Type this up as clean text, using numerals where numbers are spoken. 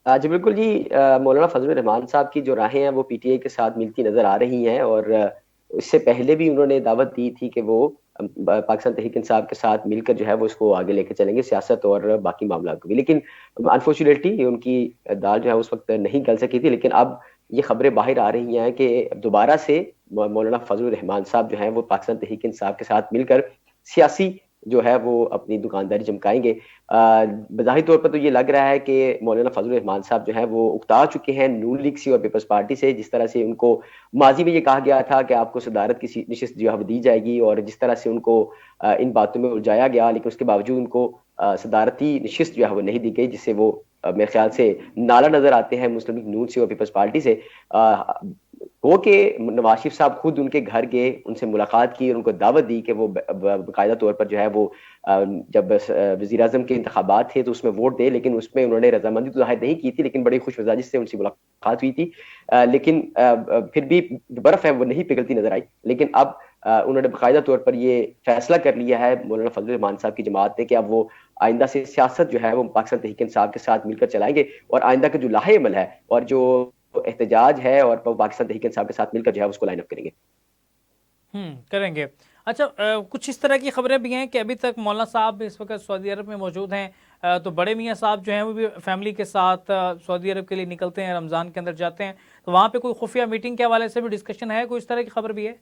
جی بالکل جی، مولانا فضل الرحمان صاحب کی جو راہیں ہیں وہ پی ٹی آئی کے ساتھ ملتی نظر آ رہی ہیں، اور اس سے پہلے بھی انہوں نے دعوت دی تھی کہ وہ پاکستان تحریک انصاف کے ساتھ مل کر جو ہے وہ اس کو آگے لے کے چلیں گے، سیاست اور باقی معاملات کو بھی، لیکن انفارچونیٹلی ان کی دال جو ہے اس وقت نہیں گل سکی تھی، لیکن اب یہ خبریں باہر آ رہی ہیں کہ دوبارہ سے مولانا فضل الرحمان صاحب جو ہیں وہ پاکستان تحریک انصاف کے ساتھ مل کر سیاسی جو ہے وہ اپنی دکانداری چمکائیں گے۔ بظاہر طور پر تو یہ لگ رہا ہے کہ مولانا فضل الرحمان صاحب جو ہیں وہ اکتا چکے ہیں نون لیگ سے اور پیپلز پارٹی سے، جس طرح سے ان کو ماضی میں یہ کہا گیا تھا کہ آپ کو صدارت کی نشست جو ہے وہ دی جائے گی، اور جس طرح سے ان کو ان باتوں میں الجھایا گیا، لیکن اس کے باوجود ان کو صدارتی نشست جو ہے وہ نہیں دی گئی، جس سے وہ میرے خیال سے نالا نظر آتے ہیں مسلم لیگ نون سے اور پیپلز پارٹی سے۔ وہ کہ نواز شریف صاحب خود ان کے گھر گئے، ان سے ملاقات کی اور ان کو دعوت دی کہ وہ باقاعدہ طور پر جو ہے وہ جب وزیر اعظم کے انتخابات تھے تو اس میں ووٹ دے، لیکن اس میں انہوں نے رضامندی تو ظاہر نہیں کی تھی، لیکن بڑی خوش مزاجی سے ان سے ملاقات ہوئی تھی، لیکن پھر بھی برف ہے وہ نہیں پگھلتی نظر آئی۔ لیکن اب انہوں نے باقاعدہ طور پر یہ فیصلہ کر لیا ہے مولانا فضل الرحمان صاحب کی جماعت نے کہ اب وہ آئندہ سے سیاست جو ہے وہ پاکستان تحریک انصاف کے ساتھ مل کر چلائیں گے، اور آئندہ کا جو لاہے عمل ہے اور جو احتجاج ہے اور پاکستان تحریک انصاف کے ساتھ مل کر جو ہے اس کو لائن اپ کریں گے۔ کریں گے۔ اچھا، کچھ اس طرح کی خبریں بھی ہیں کہ ابھی تک مولانا صاحب اس وقت سعودی عرب میں موجود ہیں، تو بڑے میاں صاحب جو ہیں وہ بھی فیملی کے ساتھ سعودی عرب کے لیے نکلتے ہیں، رمضان کے اندر جاتے ہیں، تو وہاں پہ کوئی خفیہ میٹنگ کے حوالے سے بھی ڈسکشن ہے، کوئی اس طرح کی خبر بھی ہے؟